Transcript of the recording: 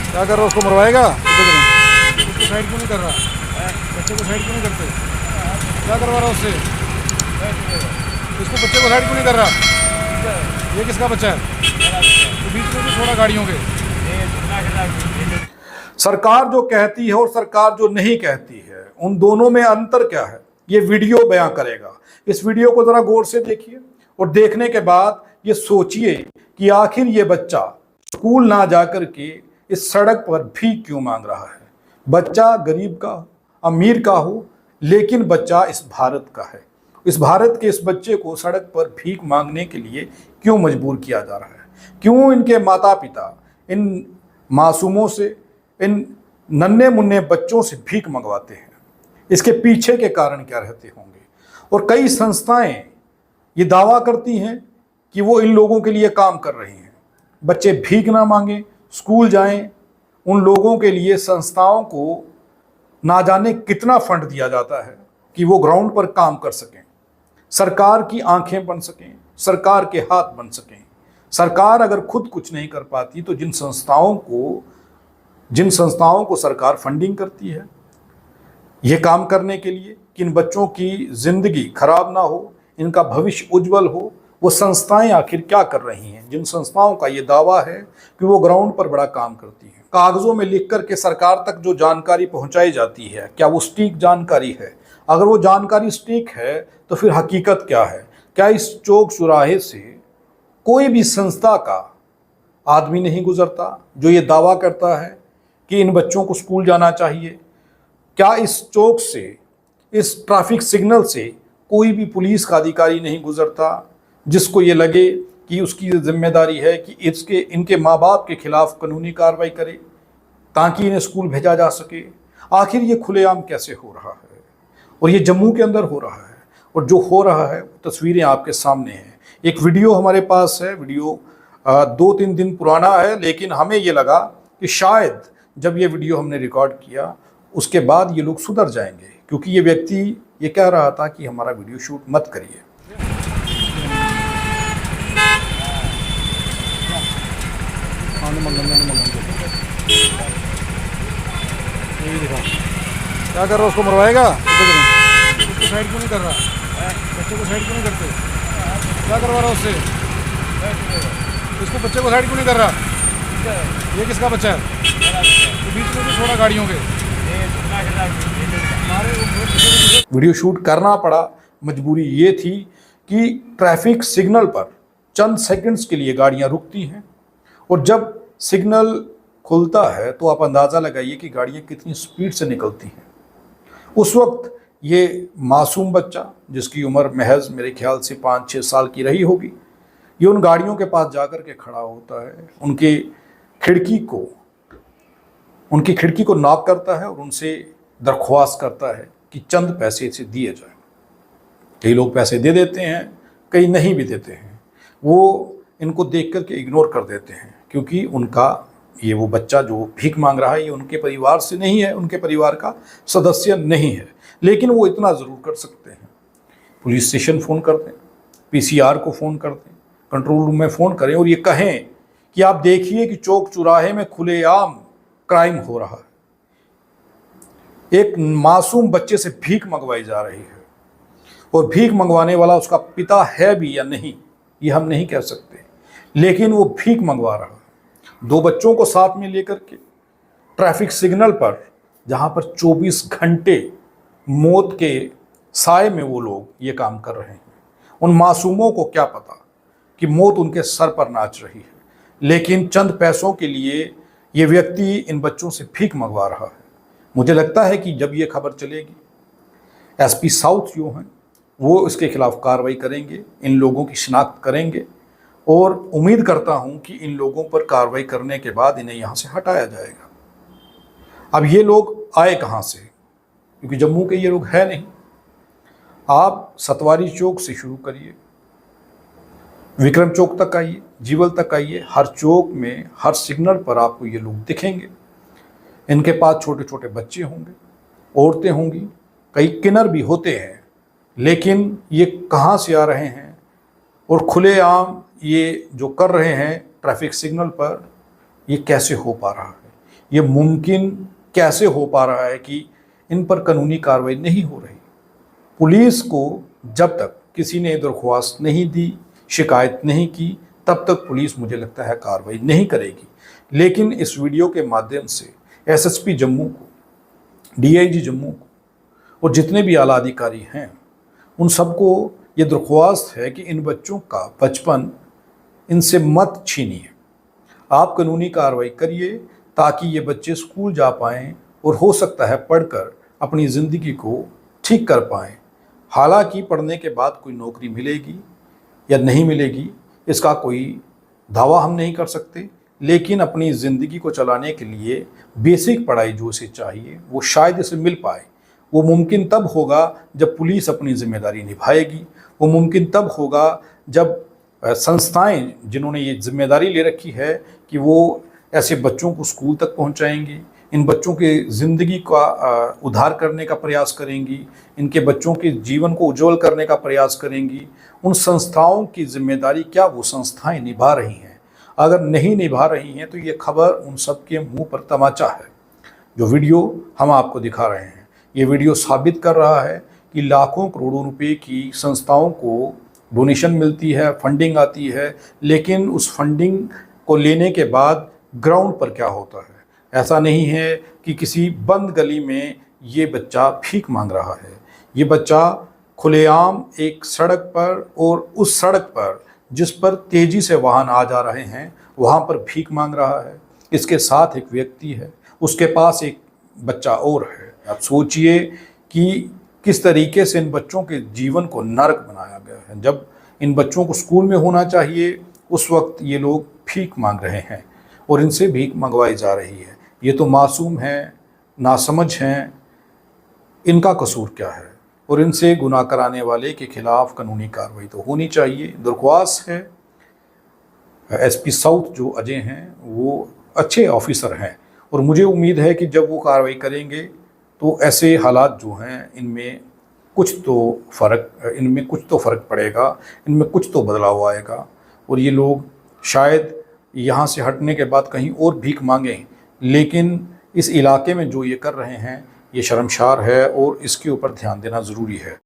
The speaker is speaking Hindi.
क्या कर रहा है? उसको मरवाएगा? उसको साइड क्यों नहीं कर रहा? बच्चे को साइड क्यों नहीं करते? क्या करवा रहा है उससे? इसको बच्चे को साइड क्यों नहीं कर रहा? ये किसका बच्चा है? तो बीच में भी छोड़ा गाड़ियों के। सरकार जो कहती है और सरकार जो नहीं कहती है, उन दोनों में अंतर क्या है, ये वीडियो बयां करेगा। इस वीडियो को जरा गौर से देखिए और देखने के बाद ये सोचिए कि आखिर ये बच्चा स्कूल ना जाकर के इस सड़क पर भीख क्यों मांग रहा है। बच्चा गरीब का, अमीर का हो, लेकिन बच्चा इस भारत का है। इस भारत के इस बच्चे को सड़क पर भीख मांगने के लिए क्यों मजबूर किया जा रहा है? क्यों इनके माता पिता इन मासूमों से, इन नन्हे मुन्ने बच्चों से भीख मंगवाते हैं? इसके पीछे के कारण क्या रहते होंगे? और कई संस्थाएं ये दावा करती हैं कि वो इन लोगों के लिए काम कर रही हैं। बच्चे भीख ना मांगे, स्कूल जाएं, उन लोगों के लिए संस्थाओं को ना जाने कितना फंड दिया जाता है कि वो ग्राउंड पर काम कर सकें, सरकार की आंखें बन सकें, सरकार के हाथ बन सकें। सरकार अगर खुद कुछ नहीं कर पाती तो जिन संस्थाओं को सरकार फंडिंग करती है ये काम करने के लिए कि इन बच्चों की जिंदगी खराब ना हो, इनका भविष्य उज्जवल हो, वो संस्थाएं आखिर क्या कर रही हैं? जिन संस्थाओं का ये दावा है कि वो ग्राउंड पर बड़ा काम करती हैं, कागजों में लिख कर के सरकार तक जो जानकारी पहुंचाई जाती है, क्या वो सटीक जानकारी है? अगर वो जानकारी सटीक है तो फिर हकीकत क्या है? क्या इस चौक चौराहे से कोई भी संस्था का आदमी नहीं गुजरता जो ये दावा करता है कि इन बच्चों को स्कूल जाना चाहिए? क्या इस चौक से, इस ट्रैफिक सिग्नल से कोई भी पुलिस का अधिकारी नहीं गुजरता जिसको ये लगे कि उसकी जिम्मेदारी है कि इनके माँ बाप के खिलाफ कानूनी कार्रवाई करे ताकि इन्हें स्कूल भेजा जा सके? आखिर ये खुलेआम कैसे हो रहा है? और ये जम्मू के अंदर हो रहा है, और जो हो रहा है तस्वीरें आपके सामने हैं। एक वीडियो हमारे पास है, वीडियो 2-3 दिन पुराना है, लेकिन हमें ये लगा कि शायद जब ये वीडियो हमने रिकॉर्ड किया उसके बाद ये लोग सुधर जाएंगे, क्योंकि ये व्यक्ति ये कह रहा था कि हमारा वीडियो शूट मत करिए। क्या कर रहा है? उसको मरवाएगा? उसको साइड क्यों नहीं कर रहा? बच्चे को साइड क्यों नहीं करते? क्या करवा रहा है उससे? इसको बच्चे को साइड क्यों नहीं कर रहा? ये किसका बच्चा है? तो बीच में भी छोड़ा गाड़ियों के। वीडियो शूट करना पड़ा, मजबूरी ये थी कि ट्रैफिक सिग्नल पर चंद सेकंड्स के लिए गाड़ियां रुकती हैं और जब सिग्नल खुलता है तो आप अंदाज़ा लगाइए कि गाड़ियां कितनी स्पीड से निकलती हैं। उस वक्त ये मासूम बच्चा, जिसकी उम्र महज मेरे ख्याल से 5-6 साल की रही होगी, ये उन गाड़ियों के पास जाकर के खड़ा होता है, उनकी खिड़की को नॉक करता है और उनसे दरख्वास्त करता है कि चंद पैसे इसे दिए जाएं। कई लोग पैसे दे देते हैं, कई नहीं भी देते हैं। वो इनको देख कर के इग्नोर कर देते हैं, क्योंकि उनका ये वो बच्चा जो भीख मांग रहा है ये उनके परिवार से नहीं है, उनके परिवार का सदस्य नहीं है। लेकिन वो इतना ज़रूर कर सकते हैं, पुलिस स्टेशन फ़ोन कर दें, पीसीआर को फ़ोन कर दें, कंट्रोल रूम में फ़ोन करें और ये कहें कि आप देखिए कि चौक चौराहे में खुलेआम क्राइम हो रहा है, एक मासूम बच्चे से भीख मंगवाई जा रही है, और भीख मंगवाने वाला उसका पिता है भी या नहीं ये हम नहीं कह सकते, लेकिन वो भीख मंगवा रहा है। 2 बच्चों को साथ में लेकर के ट्रैफिक सिग्नल पर, जहां पर 24 घंटे मौत के साए में वो लोग ये काम कर रहे हैं। उन मासूमों को क्या पता कि मौत उनके सर पर नाच रही है, लेकिन चंद पैसों के लिए ये व्यक्ति इन बच्चों से भीख मंगवा रहा है। मुझे लगता है कि जब ये खबर चलेगी, एसपी साउथ जो हैं वो इसके खिलाफ कार्रवाई करेंगे, इन लोगों की शिनाख्त करेंगे, और उम्मीद करता हूं कि इन लोगों पर कार्रवाई करने के बाद इन्हें यहां से हटाया जाएगा। अब ये लोग आए कहां से? क्योंकि जम्मू के ये लोग हैं नहीं। आप सतवारी चौक से शुरू करिए, विक्रम चौक तक आइए, जीवल तक आइए, हर चौक में, हर सिग्नल पर आपको ये लोग दिखेंगे। इनके पास छोटे छोटे बच्चे होंगे, औरतें होंगी, कई किन्नर भी होते हैं, लेकिन ये कहाँ से आ रहे हैं और खुलेआम ये जो कर रहे हैं ट्रैफिक सिग्नल पर, ये कैसे हो पा रहा है? ये मुमकिन कैसे हो पा रहा है कि इन पर कानूनी कार्रवाई नहीं हो रही। पुलिस को जब तक किसी ने दरख्वास्त नहीं दी, शिकायत नहीं की, तब तक पुलिस मुझे लगता है कार्रवाई नहीं करेगी। लेकिन इस वीडियो के माध्यम से एसएसपी जम्मू को, डीआईजी जम्मू को और जितने भी आला अधिकारी हैं उन सबको ये दरख्वास्त है कि इन बच्चों का बचपन इनसे मत छीनिए। आप कानूनी कार्रवाई करिए ताकि ये बच्चे स्कूल जा पाएँ और हो सकता है पढ़कर अपनी ज़िंदगी को ठीक कर पाएँ। हालांकि पढ़ने के बाद कोई नौकरी मिलेगी या नहीं मिलेगी इसका कोई दावा हम नहीं कर सकते, लेकिन अपनी ज़िंदगी को चलाने के लिए बेसिक पढ़ाई जो उसे चाहिए वो शायद इसे मिल पाए। वो मुमकिन तब होगा जब पुलिस अपनी जिम्मेदारी निभाएगी। वो मुमकिन तब होगा जब संस्थाएं जिन्होंने ये जिम्मेदारी ले रखी है कि वो ऐसे बच्चों को स्कूल तक पहुंचाएंगी, इन बच्चों के ज़िंदगी का उद्धार करने का प्रयास करेंगी, इनके बच्चों के जीवन को उज्जवल करने का प्रयास करेंगी। उन संस्थाओं की जिम्मेदारी क्या वो संस्थाएं निभा रही हैं? अगर नहीं निभा रही हैं तो ये खबर उन सब के मुंह पर तमाचा है। जो वीडियो हम आपको दिखा रहे हैं ये वीडियो साबित कर रहा है कि लाखों करोड़ों रुपए की संस्थाओं को डोनेशन मिलती है, फंडिंग आती है, लेकिन उस फंडिंग को लेने के बाद ग्राउंड पर क्या होता है। ऐसा नहीं है कि किसी बंद गली में ये बच्चा भीख मांग रहा है। ये बच्चा खुलेआम एक सड़क पर और उस सड़क पर जिस पर तेज़ी से वाहन आ जा रहे हैं वहाँ पर भीख मांग रहा है। इसके साथ एक व्यक्ति है, उसके पास एक बच्चा और है। आप सोचिए कि किस तरीके से इन बच्चों के जीवन को नरक बनाया गया है। जब इन बच्चों को स्कूल में होना चाहिए उस वक्त ये लोग भीख मांग रहे हैं और इनसे भीख मंगवाई जा रही है। ये तो मासूम हैं, नासमझ हैं, इनका कसूर क्या है? और इनसे गुनाह कराने वाले के खिलाफ कानूनी कार्रवाई तो होनी चाहिए। दरख्वास्त है एसपी साउथ जो अजय हैं वो अच्छे ऑफिसर हैं और मुझे उम्मीद है कि जब वो कार्रवाई करेंगे तो ऐसे हालात जो हैं इनमें कुछ तो फ़र्क पड़ेगा, इनमें कुछ तो बदलाव आएगा और ये लोग शायद यहाँ से हटने के बाद कहीं और भीख मांगें। लेकिन इस इलाके में जो ये कर रहे हैं ये शर्मसार है और इसके ऊपर ध्यान देना ज़रूरी है।